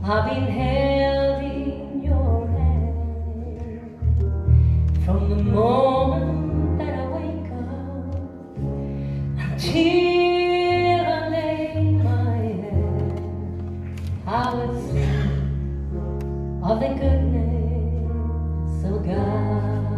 I've been held in your hand from the moment that I wake up until I lay my head. I will sing of the goodness of God.